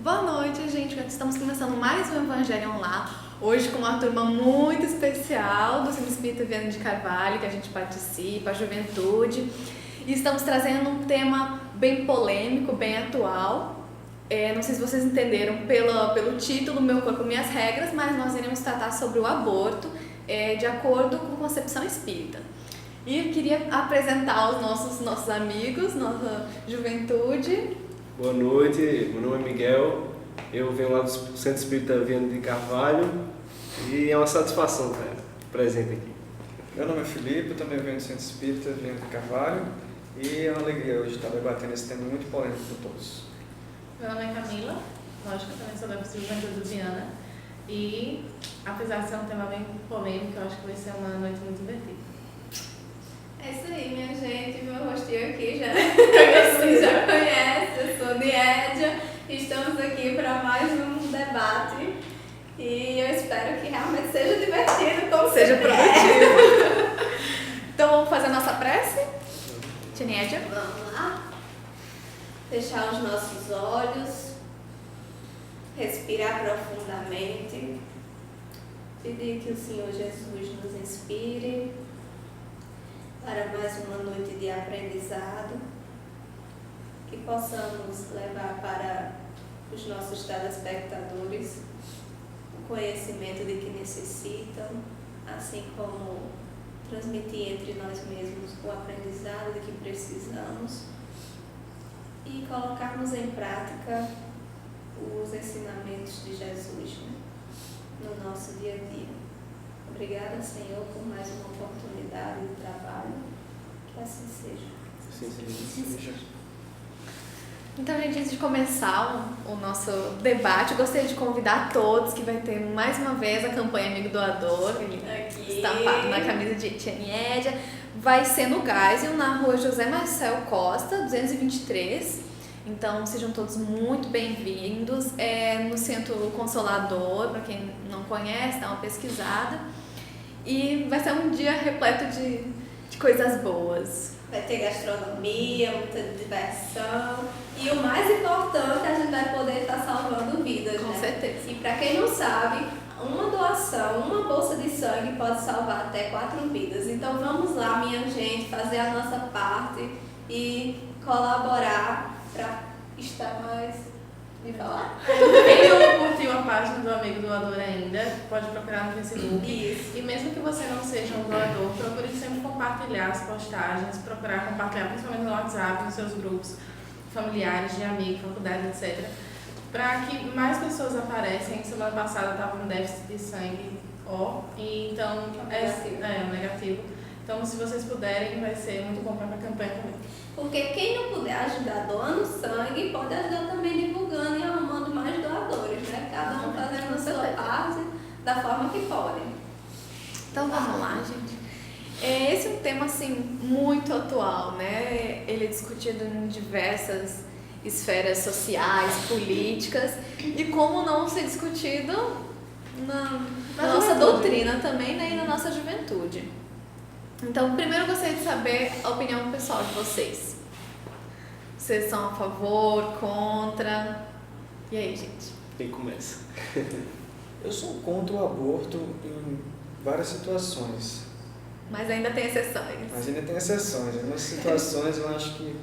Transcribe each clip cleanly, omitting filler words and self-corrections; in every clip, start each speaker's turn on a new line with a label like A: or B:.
A: Boa noite, gente. Estamos começando mais um Evangelho Lá. Hoje com uma turma muito especial do Centro Espírita Viana de Carvalho, que a gente participa, a juventude. E estamos trazendo um tema bem polêmico, bem atual. Não sei se vocês entenderam pelo título Meu Corpo, Minhas Regras, mas nós iremos tratar sobre o aborto de acordo com a concepção espírita. E eu queria apresentar os nossos amigos, nossa juventude.
B: Boa noite, meu nome é Miguel, eu venho lá do Centro Espírita Viana de Carvalho e é uma satisfação estar presente aqui.
C: Meu nome é Felipe, eu também venho do Centro Espírita Viana de Carvalho e é uma alegria hoje estar debatendo esse tema muito polêmico para todos.
D: Meu nome é Camila, lógico que eu também sou da Juventude do Viana e apesar de ser um tema bem polêmico, eu acho que vai ser uma noite muito divertida.
A: É isso aí, minha gente, meu rostinho aqui vocês já conhecem, eu sou Niédia, estamos aqui para mais um debate e eu espero que realmente seja divertido, como seja produtivo. Então vamos fazer a nossa prece? Tia Niédia?
E: Vamos lá? Fechar os nossos olhos, respirar profundamente, pedir que o Senhor Jesus nos inspire para mais uma noite de aprendizado, que possamos levar para os nossos telespectadores o conhecimento de que necessitam, assim como transmitir entre nós mesmos o aprendizado de que precisamos e colocarmos em prática os ensinamentos de Jesus, né, no nosso dia a dia. Obrigada, Senhor, por mais uma oportunidade de trabalho. Que assim seja.
B: Sim, seja.
A: Então, gente, antes de começar o nosso debate, eu gostaria de convidar todos que vai ter mais uma vez a campanha Amigo Doador,
E: Aqui.
A: estampado na camisa de Tia Niédia. Vai ser no Geisel, na rua José Marcel Costa, 223. Então, sejam todos muito bem-vindos. No Centro Consolador, para quem não conhece, dá uma pesquisada. E vai ser um dia repleto de coisas boas.
E: Vai ter gastronomia, muita diversão. E o mais importante, a gente vai poder estar salvando vidas,
A: Com
E: né?
A: certeza.
E: E para quem não sabe, uma doação, uma bolsa de sangue pode salvar até 4 vidas. Então vamos lá, minha gente, fazer a nossa parte e colaborar para estar mais... Me falar?
D: Quem não curtiu a página do Amigo Doador ainda, pode procurar no Facebook.
E: Isso.
D: E mesmo que você não seja um doador, procure sempre compartilhar as postagens, procurar compartilhar principalmente no WhatsApp, nos seus grupos familiares, de amigos, faculdade, etc. Para que mais pessoas aparecem. Semana passada estava um déficit de sangue, e então é negativo. Então, se vocês puderem, vai ser muito bom para a campanha também.
E: Porque quem não puder ajudar doando sangue, pode ajudar também divulgando e arrumando mais doadores, né? Cada um fazendo a sua parte da forma que pode.
A: Então vamos lá, gente. Esse é um tema assim muito atual, né? Ele é discutido em diversas esferas sociais, políticas, e como não ser discutido na nossa doutrina também, né? E na nossa juventude. Então, primeiro eu gostaria de saber a opinião pessoal de vocês. Vocês são a favor, contra? E aí, gente?
B: Quem começa?
C: Eu sou contra o aborto em várias situações,
A: Mas ainda tem exceções.
C: mas ainda tem exceções. Em algumas situações eu acho que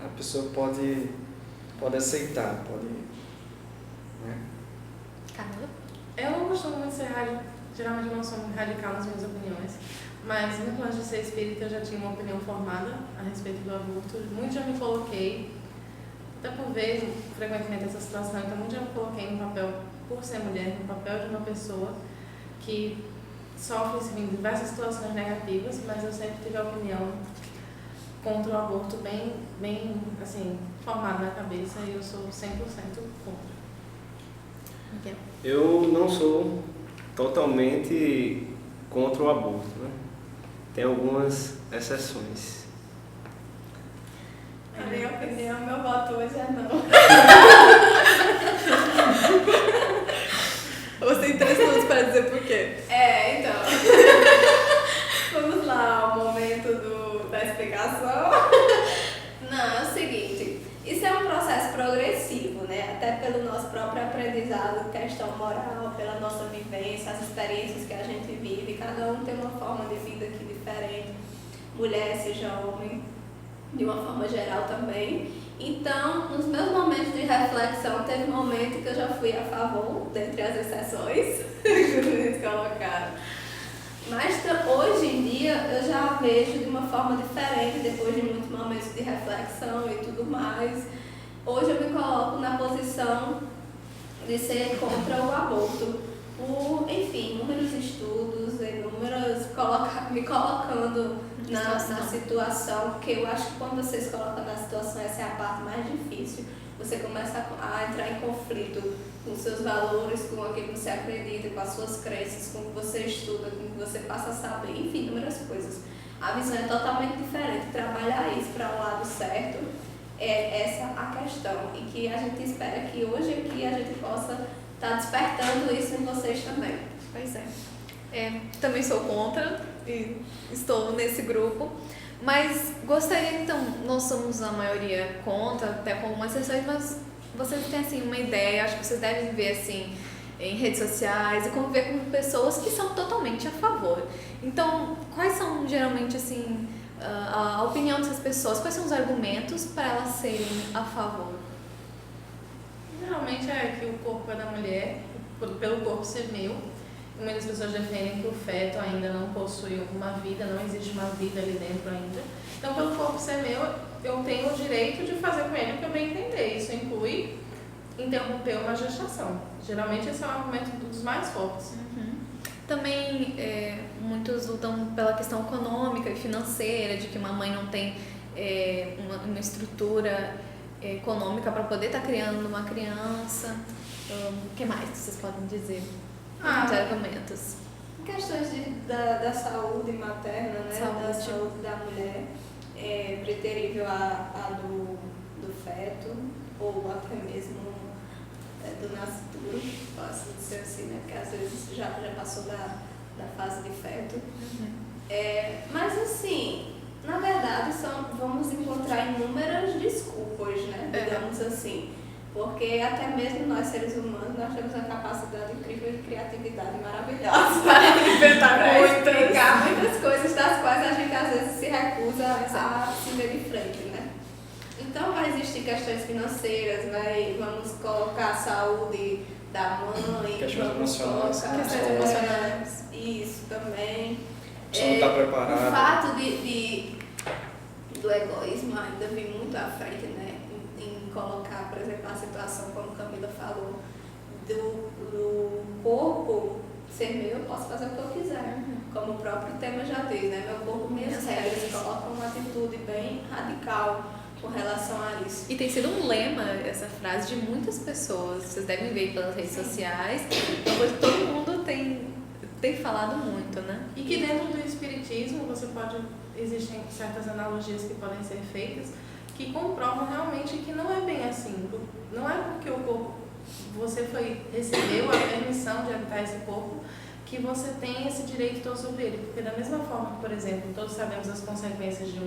C: a pessoa pode aceitar, né?
A: Camila?
D: Eu não costumo muito ser geralmente eu não sou muito radical nas minhas opiniões, mas muito antes de ser espírita eu já tinha uma opinião formada a respeito do aborto. Muito já me coloquei, até por ver frequentemente essa situação, então muito já me coloquei no papel, por ser mulher, no papel de uma pessoa que sofre assim, diversas situações negativas, mas eu sempre tive a opinião contra o aborto bem assim, formada na cabeça, e eu sou 100% contra.
A: Miguel?
B: Eu não sou totalmente contra o aborto, né? Tem algumas exceções.
E: Na minha opinião, meu voto hoje é não.
A: Você tem 3 minutos para dizer por quê.
E: Então. Vamos lá, o momento da explicação. Não, é o seguinte, isso é um processo progressivo, né? Até até pelo nosso próprio aprendizado, questão moral, pela nossa vivência, as experiências que a gente vive, cada um tem uma forma de vida aqui diferente, mulher, seja homem, de uma forma geral também. Então, nos meus momentos de reflexão, teve um momento que eu já fui a favor, dentre as exceções que eles colocaram. Mas hoje em dia eu já vejo de uma forma diferente, depois de muitos momentos de reflexão e tudo mais. Hoje eu me coloco na posição de ser contra o aborto, por, enfim, inúmeros estudos, inúmeros me colocando na situação, porque eu acho que quando você se coloca na situação, essa é a parte mais difícil. Você começa a entrar em conflito com seus valores, com aquilo que você acredita, com as suas crenças, com o que você estuda, com o que você passa a saber, enfim, inúmeras coisas. A visão é totalmente diferente. Trabalhar isso para o lado certo é essa a questão. E que a gente espera que hoje aqui a gente possa estar despertando isso em vocês também.
A: Pois é. Também sou contra e estou nesse grupo. Mas gostaria, então, nós somos a maioria contra, até com algumas exceções, mas vocês têm, assim, uma ideia, acho que vocês devem ver, assim, em redes sociais e conviver com pessoas que são totalmente a favor. Então, quais são, geralmente, assim, a opinião dessas pessoas? Quais são os argumentos para elas serem a favor?
D: Geralmente é que o corpo é da mulher, pelo corpo ser meu. Muitas pessoas defendem que o feto ainda não possui uma vida, não existe uma vida ali dentro ainda. Então, pelo corpo ser meu, eu tenho o direito de fazer com ele o que eu bem entender. Isso inclui interromper uma gestação. Geralmente esse é um argumento dos mais fortes.
A: Também muitos lutam pela questão econômica e financeira, de que uma mãe não tem uma estrutura econômica para poder estar criando uma criança. O que mais vocês podem dizer? Muitos argumentos.
E: Questões da saúde materna, né? Da saúde da mulher, preterível a do feto, ou até mesmo do nascituro, posso dizer assim, né? Porque às vezes já passou da fase de feto. Mas assim, na verdade, vamos encontrar inúmeras desculpas, né? Digamos assim. Porque até mesmo nós, seres humanos, nós temos uma capacidade incrível de criatividade maravilhosa para explicar muitas coisas das quais a gente às vezes se recusa a se ver de frente, né? Então vai existir questões financeiras, vamos colocar a saúde da mãe,
C: questões emocionais.
A: Questões emocionais.
E: Isso também.
C: Só não está preparado.
E: O fato do egoísmo ainda vem muito à frente, né? Em colocar, por exemplo, a situação, como Camila falou, do corpo ser meu, eu posso fazer o que eu quiser. Como o próprio tema já diz, né? Meu corpo, minhas regras. Colocam uma atitude bem radical com relação a isso.
A: E tem sido um lema essa frase de muitas pessoas. Vocês devem ver pelas redes sociais. Então, todo mundo tem falado muito, né?
D: E que dentro do espiritismo existem certas analogias que podem ser feitas que comprovam realmente que não é bem assim. Não é porque o corpo, você recebeu a permissão de habitar esse corpo, que você tem esse direito todo sobre ele. Porque da mesma forma que, por exemplo, todos sabemos as consequências de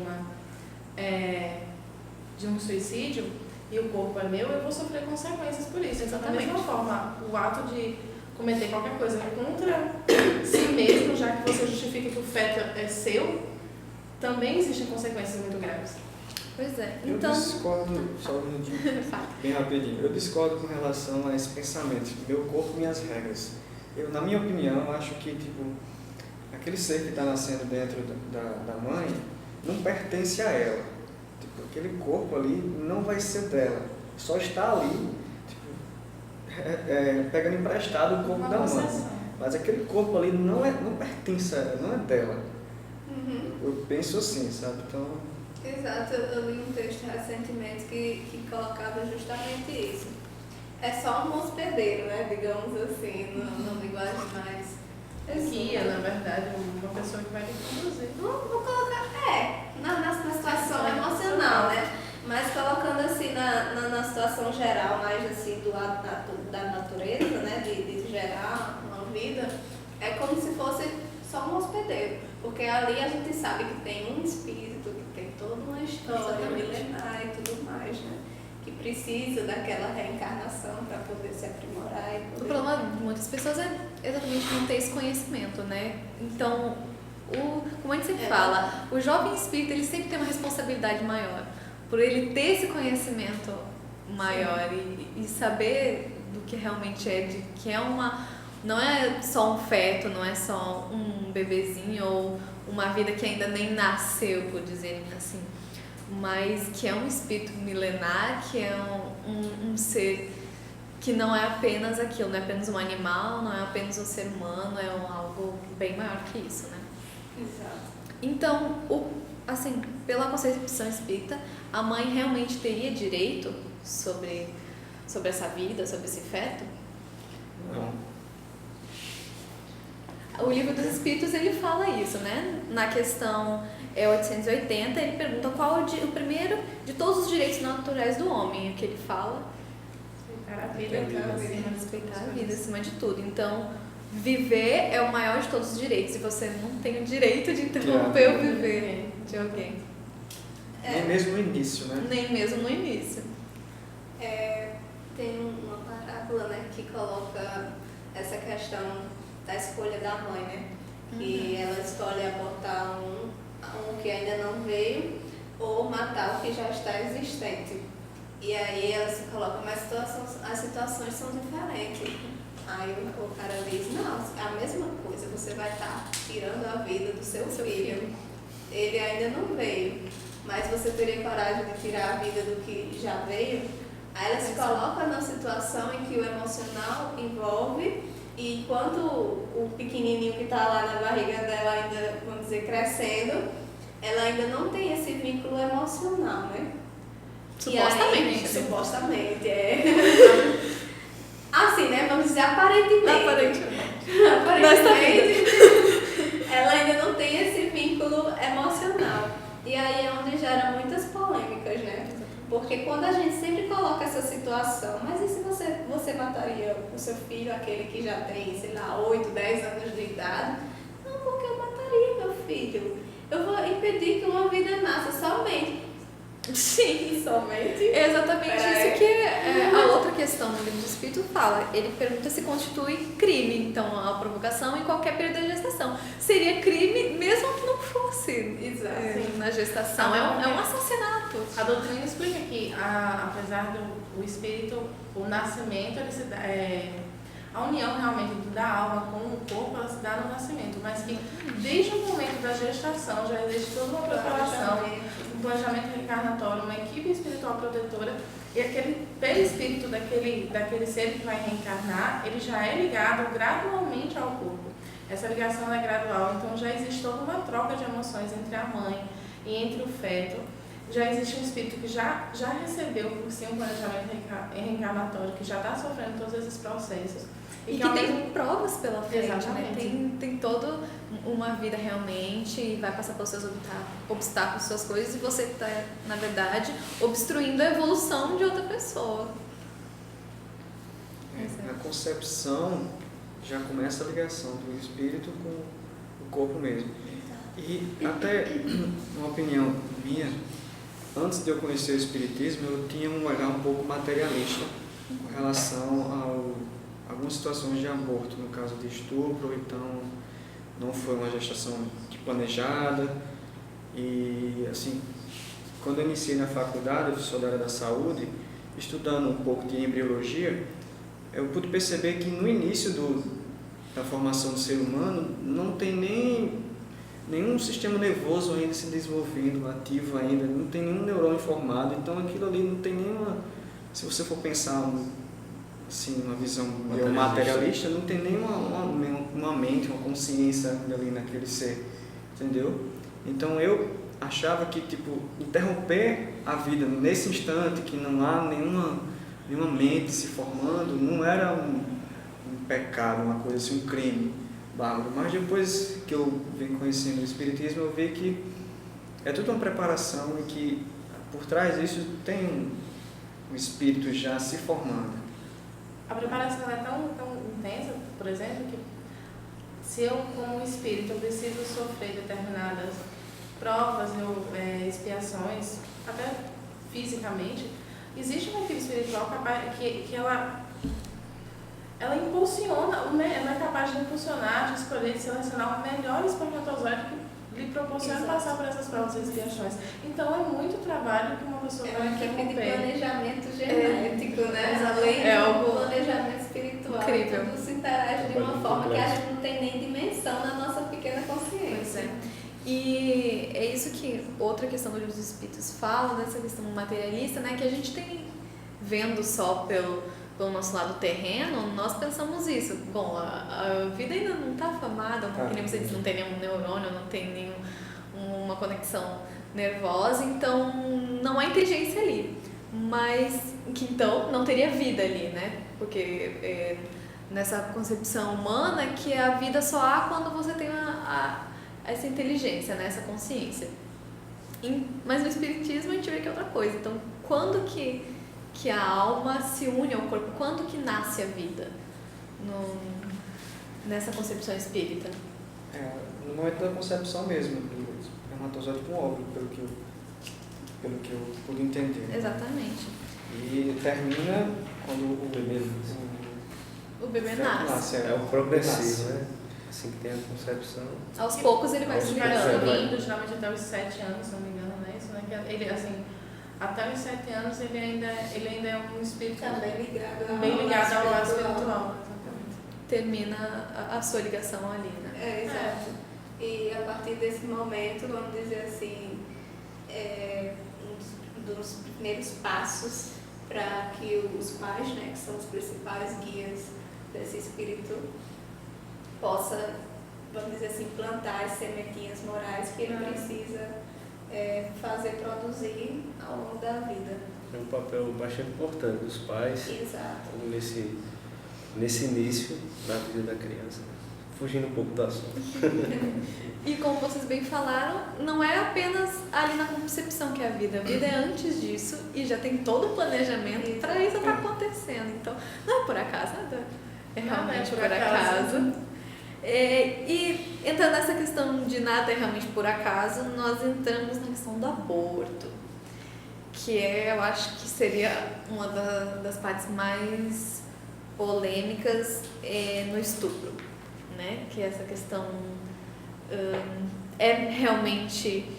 D: um suicídio, e o corpo é meu, eu vou sofrer consequências por isso. Então, da mesma forma, o ato de cometer qualquer coisa contra si mesmo, já que você justifica que o feto é seu, também existem consequências muito graves.
A: Pois é.
C: Eu
A: Então,
C: discordo, só um minutinho, bem rapidinho. Eu discordo com relação a esse pensamento, meu corpo, minhas regras. Na minha opinião, acho que aquele ser que está nascendo dentro da mãe não pertence a ela. Aquele corpo ali não vai ser dela, só está ali, pegando emprestado o corpo da mãe. Mas aquele corpo ali não pertence a ela, não é dela. Eu penso assim, sabe? Então...
E: Exato, eu li um texto recentemente que colocava justamente isso. É só um hospedeiro, né? Digamos assim, numa linguagem mais...
D: Guia, na verdade, uma pessoa que vai lhe conduzir.
E: Vou colocar, na situação emocional, né? Mas colocando assim na situação geral, mais assim do lado da natureza, né? De gerar uma vida, é como se fosse só um hospedeiro. Porque ali a gente sabe que tem um espírito, que tem toda uma história milenar e tudo mais, né? que precisa daquela reencarnação para poder se aprimorar. E
A: O
E: poder...
A: problema de muitas pessoas é exatamente não ter esse conhecimento, né? Então, como a gente sempre fala, o jovem espírita ele sempre tem uma responsabilidade maior, por ele ter esse conhecimento maior e saber do que realmente é, de que é não é só um feto, não é só um bebezinho ou uma vida que ainda nem nasceu, por dizerem assim, mas que é um espírito milenar, que é um ser que não é apenas aquilo, não é apenas um animal, não é apenas um ser humano, é algo bem maior que isso, né?
E: Exato.
A: Então, assim, pela concepção espírita, a mãe realmente teria direito sobre essa vida, sobre esse feto?
C: Não.
A: O Livro dos Espíritos, ele fala isso, né? Na questão 880, ele pergunta qual o primeiro de todos os direitos naturais do homem, o que ele fala?
D: Respeitar a vida,
A: Respeitar a vida acima de tudo. Então, viver é o maior de todos os direitos, e você não tem o direito de interromper o viver de alguém.
C: Nem mesmo no início, né?
A: Nem mesmo no início.
E: Tem uma parábola, né, que coloca essa questão da escolha da mãe, né? Que ela escolhe abortar um que ainda não veio ou matar o que já está existente. E aí ela se coloca, mas as situações são diferentes. Aí o cara diz, não, a mesma coisa, você vai estar tirando a vida do seu filho. Ele ainda não veio, mas você teria coragem de tirar a vida do que já veio? Aí ela se coloca numa situação em que o emocional envolve, e enquanto o pequenininho que está lá na barriga dela ainda, vamos dizer, crescendo, ela ainda não tem esse vínculo emocional, né?
A: Supostamente.
E: Supostamente, Assim, né? Vamos dizer, aparentemente. Ela ainda não tem esse vínculo emocional. E aí é onde gera muitas polêmicas, né? Porque quando a gente sempre coloca essa situação, mas e se você mataria o seu filho, aquele que já tem, sei lá, 8, 10 anos de idade? Não, porque eu mataria meu filho. Eu vou impedir que uma vida nasça somente.
A: Sim,
E: somente.
A: É exatamente isso que a outra questão do Livro do Espírito fala. Ele pergunta se constitui crime, então, a provocação em qualquer período da gestação. Seria crime mesmo que não fosse na gestação. É um assassinato.
D: A doutrina explica que, apesar do espírito, o nascimento, ele se dá, a união realmente da alma com o corpo, ela se dá no nascimento, mas que desde o momento da gestação já existe toda uma preparação, um planejamento reencarnatório, uma equipe espiritual protetora, e aquele perispírito daquele ser que vai reencarnar, ele já é ligado gradualmente ao corpo. Essa ligação é gradual, então já existe toda uma troca de emoções entre a mãe e entre o feto. Já existe um espírito que já recebeu por si um planejamento reencarnatório, que já está sofrendo todos esses processos.
A: E que tem provas pela frente,
D: Exatamente.
A: né? Tem toda uma vida realmente, e vai passar pelos seus obstáculos, suas coisas, e você está, na verdade, obstruindo a evolução de outra pessoa.
C: Na concepção já começa a ligação do espírito com o corpo mesmo. E até uma opinião minha, antes de eu conhecer o espiritismo, eu tinha um olhar um pouco materialista com relação a algumas situações de aborto, no caso de estupro, então não foi uma gestação planejada. E assim, quando eu iniciei na faculdade, eu sou da área da saúde, estudando um pouco de embriologia, eu pude perceber que no início da formação do ser humano não tem nenhum sistema nervoso ainda se desenvolvendo, ativo ainda, não tem nenhum neurônio formado, então aquilo ali não tem nenhuma, se você for pensar assim, uma visão materialista, não tem nenhuma mente, uma consciência ali naquele ser, entendeu? Então eu achava que interromper a vida nesse instante, que não há nenhuma mente se formando, não era um pecado, uma coisa assim, um crime bárbaro. Mas depois que eu venho conhecendo o espiritismo, eu vi que é tudo uma preparação e que por trás disso tem um espírito já se formando.
D: A preparação é tão intensa, por exemplo, que se eu, como espírito, eu preciso sofrer determinadas provas ou expiações, até fisicamente, existe uma equipe espiritual capaz, que ela impulsiona, ela é capaz de impulsionar, de escolher, de selecionar o melhor espermatozoide que lhe proporciona passar por essas provas e expiações. Então é muito trabalho que uma pessoa vai
E: uma equipe de
D: interromper.
E: planejamento genético, né? Além do planejamento espiritual.
A: Incrível.
E: Tudo se interage de uma forma que a gente não tem nem dimensão na nossa pequena consciência.
A: Pois é. E é isso que outra questão dos espíritos fala, dessa questão materialista, né? Que a gente tem, vendo só pelo nosso lado terreno, nós pensamos isso. Bom, a vida ainda não está formada, que nem você disse, não tem nenhum neurônio, não tem nenhuma conexão nervosa, então não há inteligência ali. Mas que então não teria vida ali, né? Porque nessa concepção humana que a vida só há quando você tem essa inteligência, né? Essa consciência. Mas no espiritismo a gente vê que é outra coisa. Então, quando que a alma se une ao corpo? Quando que nasce a vida nessa concepção espírita?
C: No momento da concepção mesmo, do espermatozoide com óvulo, pelo que eu pude entender.
A: Exatamente.
C: E termina quando
A: O bebê nasce.
B: É o progressivo, né? Assim que tem a concepção.
A: Aos poucos ele vai
B: Aos
A: se
D: Vai
B: poucos,
A: virando.
D: subindo, geralmente até os 7 anos, se não me engano, né? Isso, né? Que ele, assim, até os 7 anos ele ainda é um espírito
E: Tá bem ligado
D: ao lado espiritual. Exatamente.
A: Termina a sua ligação ali, né?
E: Exato. E a partir desse momento, vamos dizer assim, um dos primeiros passos para que os pais, né, que são os principais guias desse espírito, possa, vamos dizer assim, plantar as sementinhas morais que ele precisa fazer produzir ao longo da vida.
B: É um papel bastante importante dos pais.
E: Exato.
B: Nesse início da vida da criança. Fugindo um pouco do assunto.
A: E como vocês bem falaram, não é apenas ali na concepção que é a vida é antes disso e já tem todo o planejamento para isso estar acontecendo. Então, não é por acaso, nada é realmente por acaso. E entrando nessa questão de nada é realmente por acaso, nós entramos na questão do aborto, que eu acho que seria uma das partes mais polêmicas no estupro, né? Que essa questão é realmente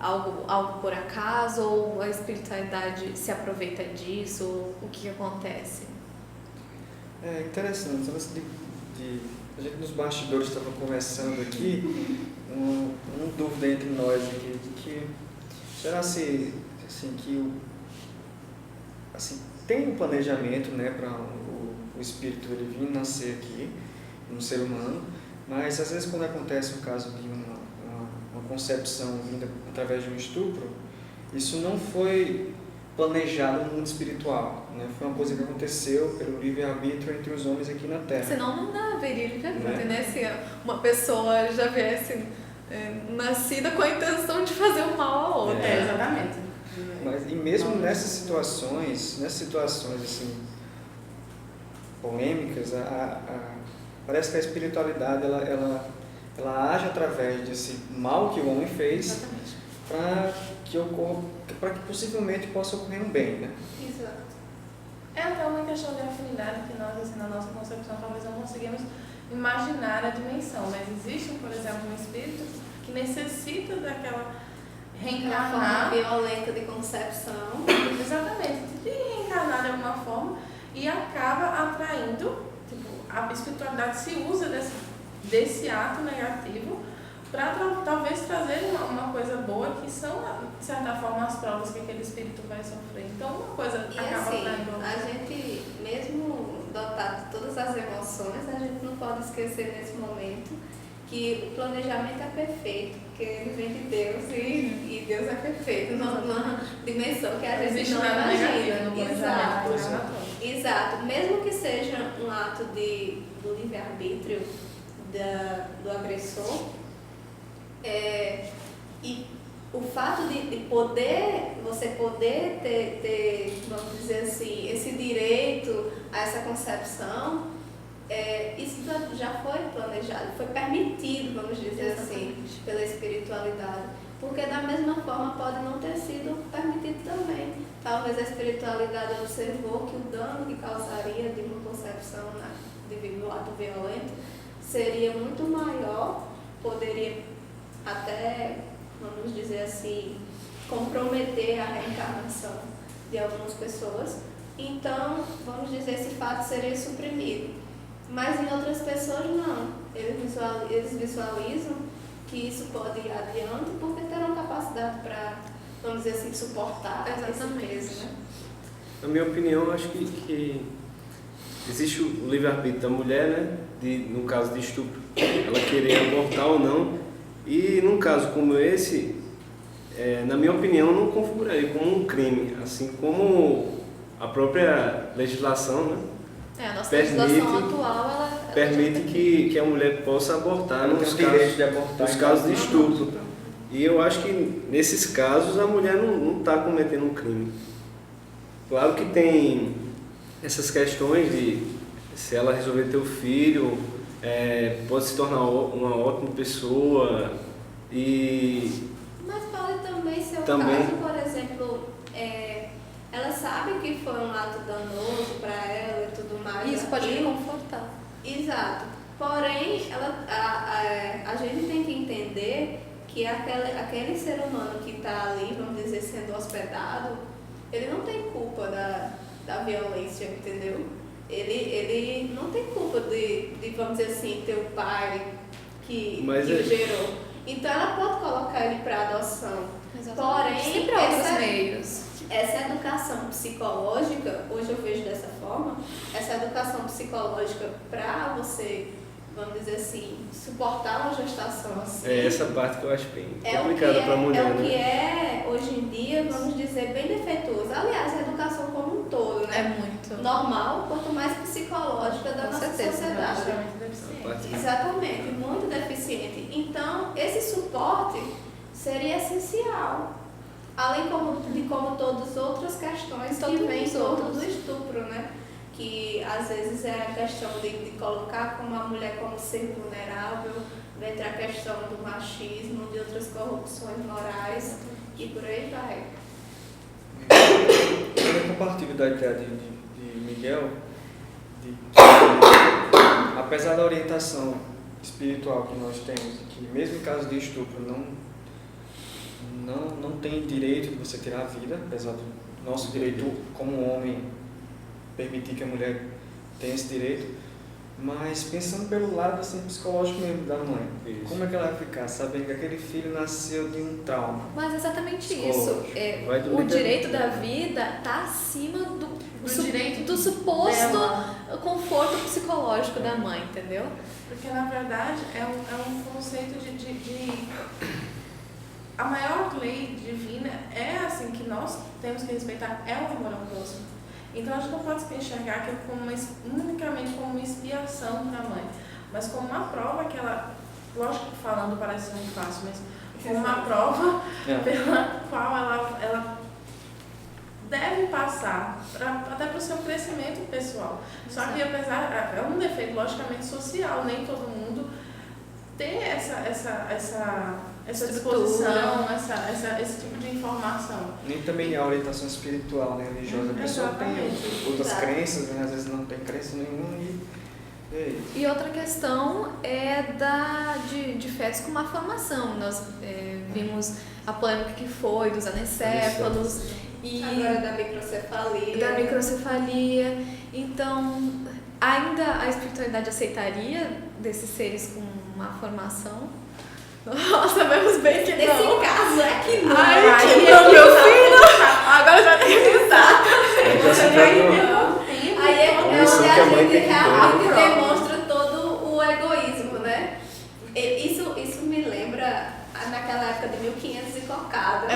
A: algo por acaso ou a espiritualidade se aproveita disso? O que acontece?
C: É interessante, a gente nos bastidores estava conversando aqui, uma dúvida entre nós aqui, de que será se assim, tem um planejamento, né, para o espírito ele vir nascer aqui, no ser humano, mas às vezes quando acontece um caso de uma concepção vinda através de um estupro, isso não foi planejado no mundo espiritual, né? Foi uma coisa que aconteceu pelo livre-arbítrio entre os homens aqui na Terra.
A: Senão não haveria livre-arbítrio, né? Se uma pessoa já viesse nascida com a intenção de fazer o mal a outra.
D: Exatamente.
C: E mesmo nessas situações assim, polêmicas, parece que a espiritualidade ela age através desse mal que o homem fez para que possivelmente possa ocorrer um bem, né?
E: Exato.
D: É até uma questão de afinidade que nós, assim, na nossa concepção, talvez não conseguimos imaginar a dimensão, mas existe, por exemplo, um espírito que necessita daquela reencarnar.
E: Uma forma violenta de concepção.
D: Exatamente, de reencarnar de alguma forma e acaba atraindo, a espiritualidade se usa desse ato negativo para talvez trazer uma coisa boa, que são, de certa forma, as provas que aquele espírito vai sofrer. Então, uma coisa
E: E
D: acaba
E: assim,
D: atraindo.
E: a gente, mesmo dotado de todas as emoções, a gente não pode esquecer nesse momento que o planejamento é perfeito, porque ele vem de Deus e Deus é perfeito, numa dimensão que a gente
D: Existe
E: não
D: nada negativo no
E: imagina.
D: planejamento.
E: Exato. Mesmo que seja um ato do livre-arbítrio do agressor, e o fato de você poder ter, vamos dizer assim, esse direito a essa concepção, isso já foi planejado, foi permitido, vamos dizer assim, pela espiritualidade. porque da mesma forma pode não ter sido permitido também. Talvez a espiritualidade observou que o dano que causaria de uma concepção de ato violento seria muito maior, poderia até, vamos dizer assim, comprometer a reencarnação de algumas pessoas. Então, vamos dizer, esse fato seria suprimido. Mas em outras pessoas não. Eles visualizam que isso pode ir adiante porque terão capacidade para, vamos dizer assim, suportar esse peso, né?
B: Na minha opinião, eu acho que existe o livre-arbítrio da mulher, né? No caso de estupro, ela querer abortar ou não. E num caso como esse, na minha opinião, não configuraria como um crime, assim como a própria legislação, né?
A: A nossa legislação atual, ela
B: permite que a mulher possa abortar nos
C: de
B: casos de estupro. E eu acho que nesses casos a mulher não está cometendo um crime. Claro que tem essas questões de se ela resolver ter o filho, pode se tornar uma ótima pessoa e...
E: Mas pode também ser o
B: Também.
E: caso, por exemplo, ela sabe que foi um ato danoso para ela e tudo mais.
A: Isso pode lhe confortar.
E: Exato. Porém, a gente tem que entender que aquele ser humano que está ali, vamos dizer, sendo hospedado, ele não tem culpa da violência, entendeu? Ele não tem culpa de, vamos dizer assim, ter o pai que gerou. Então, ela pode colocar ele para adoção.
A: Exatamente.
E: Porém,
A: sempre há outros meios.
E: Essa educação psicológica, hoje eu vejo dessa forma, essa educação psicológica para você, vamos dizer assim, suportar uma gestação assim.
B: É essa parte que eu acho bem complicada para a mulher,
E: É o que
B: né?
E: é, hoje em dia, vamos dizer, bem defeituoso. Aliás, a educação como um todo, né?
A: É muito.
E: Normal, quanto mais psicológica da
A: Com
E: nossa
A: certeza,
E: sociedade.
D: Extremamente deficiente.
E: Exatamente, muito deficiente. Então, esse suporte seria essencial. Além de como todas as outras questões que vêm em torno do estupro, né? Que às vezes é a questão de colocar como a mulher como ser vulnerável, entre a questão do machismo, de outras corrupções morais e por aí vai.
C: Eu compartilho da ideia de Miguel, apesar da orientação espiritual que nós temos, que mesmo em caso de estupro não tem direito de você tirar a vida, apesar do nosso direito como homem permitir que a mulher tenha esse direito, mas pensando pelo lado assim, psicológico mesmo da mãe.
B: Isso.
C: Como é que ela vai ficar sabendo que aquele filho nasceu de um trauma?
A: Mas exatamente isso. O direito da vida está acima do suposto conforto psicológico da mãe, entendeu?
D: Porque, na verdade, é um conceito de... A maior lei divina é assim, que nós temos que respeitar, é o amor ao próximo. Então, a gente não pode enxergar aquilo unicamente como uma expiação para a mãe, mas como uma prova que ela, lógico que falando parece muito fácil, mas como uma prova pela qual ela deve passar, até para o seu crescimento pessoal. Só que, apesar, é um defeito logicamente social, nem todo mundo tem essa disposição, esse tipo de informação.
C: Nem também a orientação espiritual, né, religiosa. A pessoa tem outras crenças, né, às vezes não tem crença nenhuma
A: E outra questão é de fetos com má formação. Nós vimos a polêmica que foi dos anencéfalos e
E: agora da
A: microcefalia. Então, ainda a espiritualidade aceitaria desses seres com má formação? Nós sabemos bem que não.
E: Nesse caso é que não.
A: Ai, que não, meu filho! Agora já tem que pensar.
E: Aí é onde a gente realmente demonstra todo o egoísmo, né? Isso me lembra naquela época de 1500 e cocada,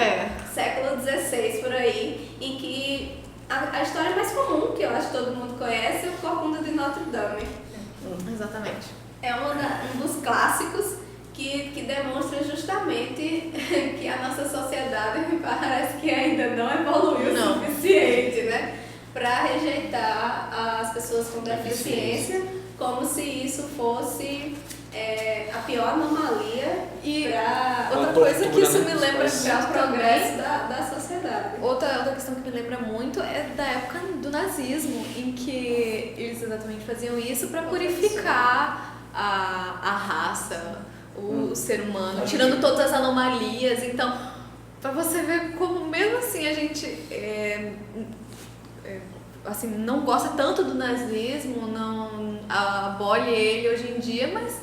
E: século XVI por aí, em que a história mais comum, que eu acho que todo mundo conhece, é o Corcunda de Notre Dame.
A: Exatamente.
E: É um dos clássicos que demonstra justamente que a nossa sociedade parece que ainda não evoluiu o suficiente, né? Para rejeitar as pessoas com deficiência, como se isso fosse a pior anomalia
A: E
E: para
A: outra
C: Uma
A: coisa que
C: tortura,
A: isso
C: né?
A: me lembra
C: Mas-
E: o
A: muito
E: progresso
A: também.
E: da sociedade.
A: Outra questão que me lembra muito é da época do nazismo, em que eles exatamente faziam isso para purificar a raça, o ser humano, tirando todas as anomalias. Então, para você ver como mesmo assim a gente assim, não gosta tanto do nazismo, não abole ele hoje em dia, mas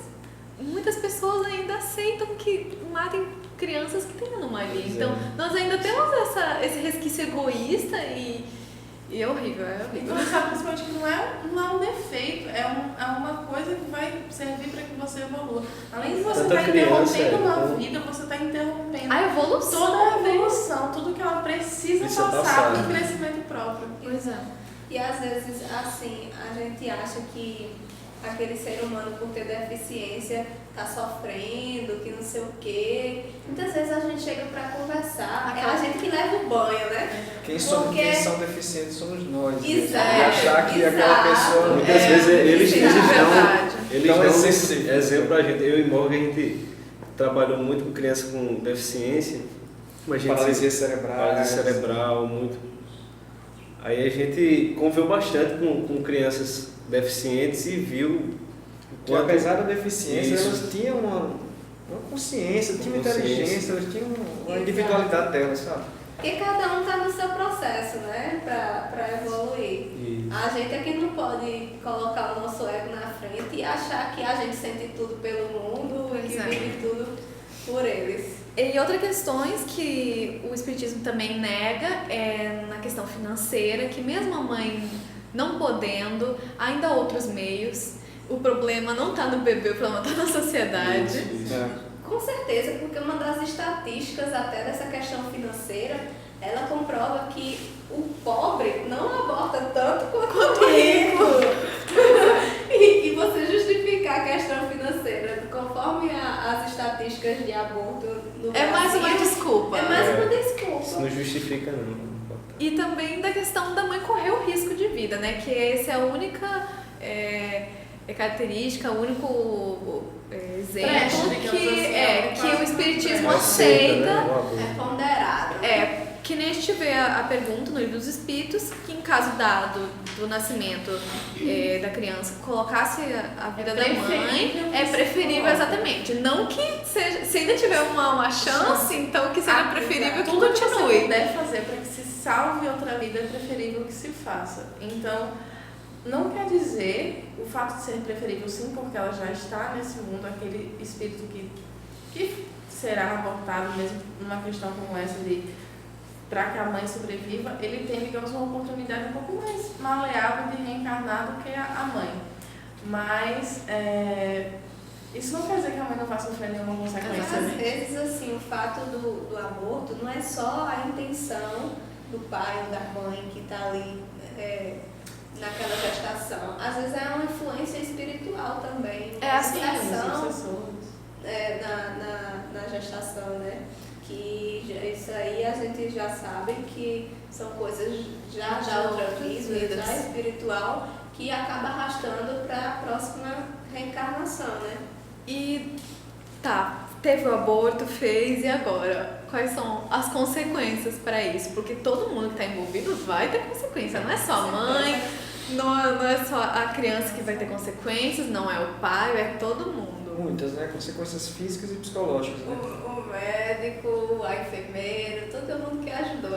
A: muitas pessoas ainda aceitam que matem crianças que têm anomalia.
B: Pois é.
A: Então, nós ainda temos esse resquício egoísta e é horrível, é
D: E
A: horrível.
D: começar principalmente que não é um defeito, é uma coisa que vai servir para que você evolua. Além de você
B: Tanta
D: estar
B: criança,
D: interrompendo uma
B: então-
D: vida, você está interrompendo
A: A evolução.
D: toda a evolução, tudo que ela precisa
B: Precisa
D: passar
B: passar.
D: para o crescimento próprio.
A: Pois é.
E: E às vezes, assim, a gente acha que aquele ser humano, por ter deficiência, está sofrendo, que não sei o quê. Muitas vezes a gente chega para conversar, é a gente que leva o banho, né?
C: Quem
E: Porque-
C: são deficientes somos nós. né?
E: Exato,
C: E achar que aquela
E: exato.
C: pessoa...
B: Muitas vezes eles
A: Sim, é verdade.
B: dão
C: Dão exemplo.
B: exemplo pra gente. Eu e Morgan, a gente trabalhou muito com criança com deficiência. Mas a gente
C: Paralisia cerebral.
B: paralisia cerebral, muito. Aí a gente conviveu bastante com crianças deficientes e viu o
C: Que
B: quanto-
C: apesar da deficiência,
B: Isso.
C: elas tinham uma consciência, tinham
B: Consciência.
C: inteligência, elas tinham uma
E: Exato.
C: individualidade delas, sabe?
E: Porque cada um está no seu processo, né? Para evoluir.
B: E-
E: A gente é que não pode colocar o nosso ego na frente e achar que a gente sente tudo pelo mundo e que
A: Pois é.
E: vive tudo por eles.
A: E outras questões que o Espiritismo também nega é na questão financeira, que mesmo a mãe não podendo, ainda há outros meios. O problema não está no bebê, o problema está na sociedade.
B: Isso.
C: É.
E: Com certeza, porque uma das estatísticas até dessa questão financeira, ela comprova que o pobre não aborta tanto quanto o rico. E você justificar a questão financeira conforme as estatísticas de aborto no
A: É mais uma
E: Brasil,
A: desculpa.
E: É mais uma
B: Isso
E: desculpa.
B: não justifica, não.
A: E também da questão da mãe correr o risco de vida, né? Que essa é a única característica, o único exemplo
D: Preste, digamos assim,
A: que
D: quase
A: o Espiritismo
D: uma
A: aceita.
B: né? O aborto.
E: É ponderado.
A: Que nem a gente vê a pergunta no Livro dos Espíritos, que em caso dado do nascimento da criança colocasse a vida da mãe, é preferível exatamente. Não que seja, se ainda tiver uma chance, então que seja preferível que
D: Tudo que você
A: continue.
D: puder fazer para que se salve outra vida é preferível que se faça. Então, não quer dizer o fato de ser preferível, sim, porque ela já está nesse mundo, aquele espírito que será abortado mesmo numa questão como essa de para que a mãe sobreviva, ele tem, digamos, uma oportunidade um pouco mais maleável de reencarnar do que a mãe. Mas isso não quer dizer que a mãe não vai sofrer nenhuma consequência.
E: Às vezes, assim, o fato do aborto não é só a intenção do pai ou da mãe que está ali naquela gestação. Às vezes é uma influência espiritual também.
A: É assim,
E: uma
D: Os
E: ação,
D: sucessores.
E: na gestação, né? Que isso aí a gente já sabe que são coisas já da outra vida,
A: vidas.
E: já espiritual, que acaba arrastando para a próxima reencarnação, né?
A: E teve o aborto, fez, e agora? Quais são as consequências para isso? Porque todo mundo que está envolvido vai ter consequência, não é só a mãe, não é só a criança que vai ter consequências, não é o pai, é todo mundo.
C: Muitas, né? Consequências físicas e psicológicas, né?
E: O médico, a enfermeira, todo mundo que ajudou.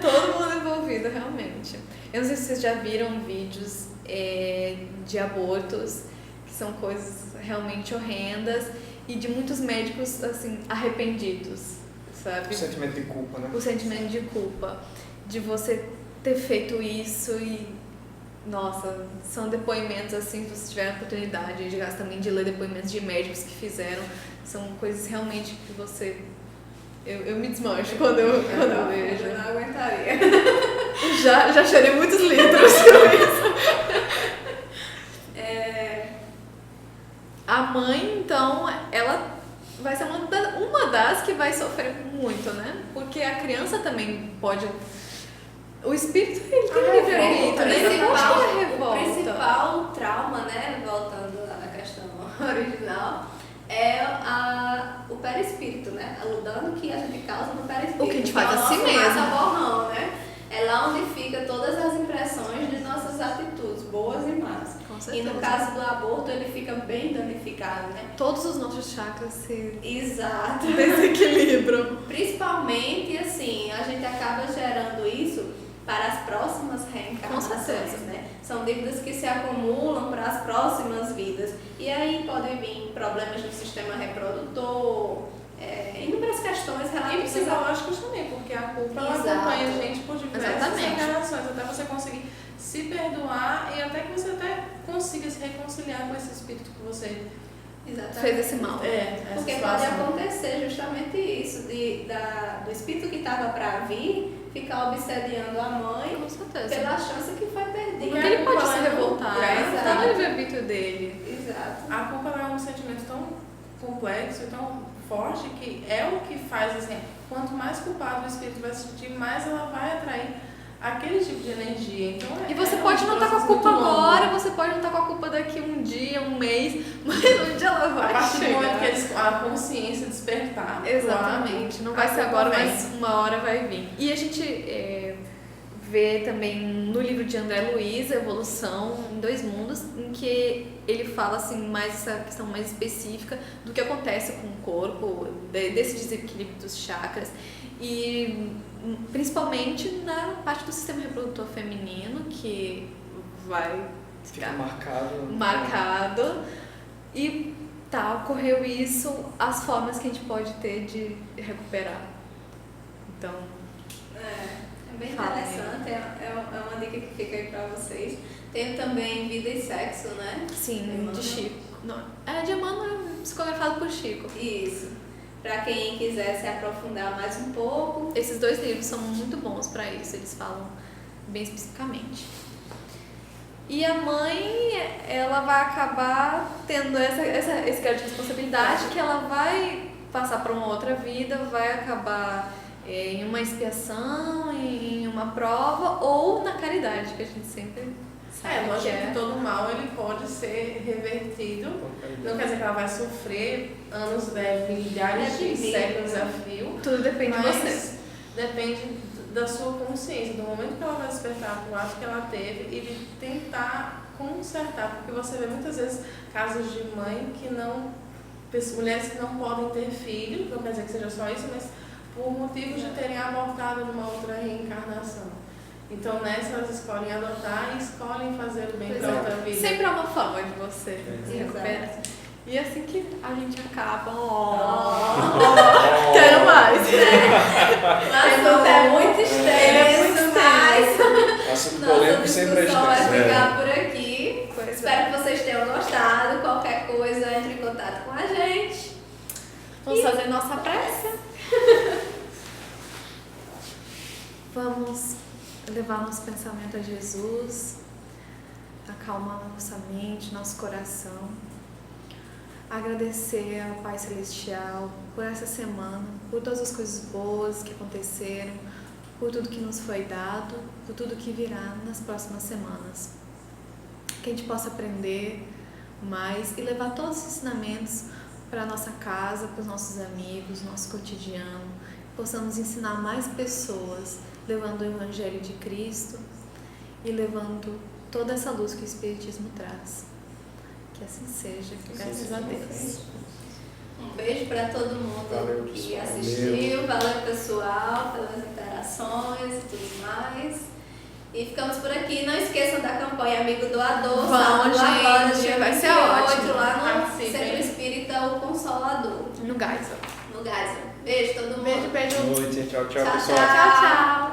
A: Todo mundo envolvido, realmente. Eu não sei se vocês já viram vídeos de abortos, que são coisas realmente horrendas, e de muitos médicos, assim, arrependidos, sabe?
C: O sentimento de culpa, né?
A: O sentimento de culpa, de você ter feito isso e... Nossa, são depoimentos, assim, se vocês tiverem a oportunidade também de ler depoimentos de médicos que fizeram, são coisas realmente que você... Eu me desmancho quando eu vejo.
E: Eu não aguentaria.
A: Já chorei muitos litros com isso. A mãe, então, ela vai ser uma das que vai sofrer muito, né? Porque a criança também pode... O espírito, ele tem livre-arbítrio, né? Ele pode ter
E: O
A: revolta.
E: principal trauma, né, voltando à questão original, perispírito, né? O dano que a gente causa no perispírito.
A: O que a gente
E: que é
A: faz
E: o
A: a si
E: nosso
A: mesmo.
E: mata-borrão, né? É lá onde fica todas as impressões de nossas atitudes, boas e más.
A: Com
E: E
A: certeza.
E: no caso do aborto, ele fica bem danificado, né?
A: Todos os nossos chakras se
E: Exato.
A: desequilibram.
E: Principalmente, assim, a gente acaba gerando isso para as próximas
A: Com
E: reencarnações,
A: certeza.
E: né? São dívidas que se acumulam para as próximas vidas. E aí podem vir problemas no sistema reprodutor, inúmeras questões
D: E
E: relativas a...
D: psicológicos também, porque a culpa ela
E: Exato.
D: acompanha a gente por diversas
A: Exatamente.
D: encarnações, até você conseguir se perdoar e até que você até consiga se reconciliar com esse espírito que você
E: Exatamente.
A: Fez esse mal.
D: essa
E: Porque pode
D: situação.
E: acontecer justamente isso, do espírito que estava para vir ficar obsediando a mãe
A: Com certeza.
E: pela chance que foi perdida.
A: Porque ele pode se revoltar.
E: Exato.
A: Tá no livre-arbítrio dele.
E: Exato.
D: A culpa ela é um sentimento tão complexo e tão forte que é o que faz assim, quanto mais culpado o espírito vai se sentir, mais ela vai atrair aquele tipo de energia. Então,
A: E você
D: um
A: pode não estar com a
D: processo
A: culpa
D: muito longo.
A: agora, você pode não estar com a culpa daqui um dia, um mês, mas um dia ela
D: A
A: vai
D: partir do momento que
A: chegar.
D: a consciência despertar.
A: Exatamente. Não vai ser agora, mas uma hora vai vir. E a gente vê também no livro de André Luiz, Evolução em Dois Mundos, em que ele fala assim, mais essa questão mais específica do que acontece com o corpo, desse desequilíbrio dos chakras. E principalmente na parte do sistema reprodutor feminino, que vai
C: Fica
A: ficar
C: marcado.
A: E ocorreu isso, as formas que a gente pode ter de recuperar. Então,
E: É bem
A: Fala aí.
E: interessante, é uma dica que fica aí pra vocês. Tem também Vida e Sexo, né?
A: sim,
E: Emmanuel.
A: de Chico. Não, de Emmanuel, psicografado por Chico.
E: Isso. Pra quem quiser se aprofundar mais um pouco.
A: Esses dois livros são muito bons para isso, eles falam bem especificamente. E a mãe, ela vai acabar tendo esse grau de responsabilidade que ela vai passar para uma outra vida, vai acabar em uma expiação, em uma prova ou na caridade, que a gente sempre sabe
D: Lógico
A: que
D: que todo mal ele pode ser revertido. Não quer dizer que ela vai sofrer anos, milhares de séculos a fio.
A: Tudo depende de
D: Mas
A: você.
D: depende da sua consciência, do momento que ela vai despertar para o ato que ela teve e de tentar consertar, porque você vê muitas vezes casos de mãe que não, mulheres que não podem ter filho, não quer dizer que seja só isso, mas por motivos de terem abortado numa outra reencarnação. Então nessa elas escolhem adotar e escolhem fazer o bem
A: Pois
D: para
A: é.
D: outra vida.
A: Sempre há uma forma de você se
E: Exato.
A: recuperar. E assim que a gente acaba, quero mais.
E: Nossa, é muito extenso, mas
C: Assunto
E: nossa
C: polêmico sempre é
E: discussão vai
C: extenso.
E: ficar por aqui.
A: Pois é.
E: Espero que vocês tenham gostado. Qualquer coisa, entre em contato com a gente.
A: Vamos fazer nossa prece? Vamos levar nosso pensamento a Jesus, acalmar nossa mente, nosso coração. Agradecer ao Pai Celestial por essa semana, por todas as coisas boas que aconteceram, por tudo que nos foi dado, por tudo que virá nas próximas semanas. Que a gente possa aprender mais e levar todos os ensinamentos para a nossa casa, para os nossos amigos, nosso cotidiano. Possamos ensinar mais pessoas, levando o Evangelho de Cristo e levando toda essa luz que o Espiritismo traz. Que assim seja, graças a Deus.
E: Um beijo para todo mundo
C: Valeu,
E: que
C: pessoal.
E: assistiu. Valeu, pessoal, pelas interações e tudo mais. E ficamos por aqui. Não esqueçam da campanha Amigo Doador.
A: Vão,
E: sábado agora,
A: gente,
E: dia
A: vai ser
E: 28,
A: ótimo.
E: lá no
D: Participem.
E: Centro Espírita O Consolador,
A: No Geisel.
E: no Geisel. Beijo, todo mundo.
A: Beijo, beijo.
C: Boa noite, tchau, tchau,
E: Tchau,
C: pessoal.
E: tchau.
A: Tchau, tchau.